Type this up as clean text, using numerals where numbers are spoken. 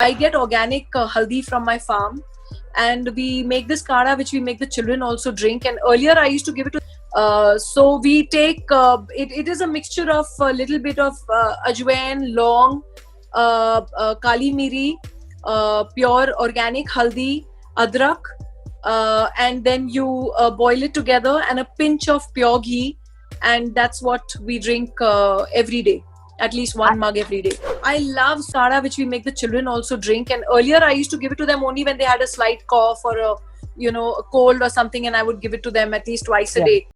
I get organic haldi from my farm, and we make this kadha, which we make the children also drink. And earlier, I used to give it to. So we take it. It is a mixture of a little bit of ajwain, long, kali miri, pure organic haldi, adrak, and then you boil it together, and a pinch of pure ghee, and that's what we drink every day. At least one mug every day. I love kadha, which we make the children also drink. And earlier, I used to give it to them only when they had a slight cough or a cold or something, and I would give it to them at least twice a day.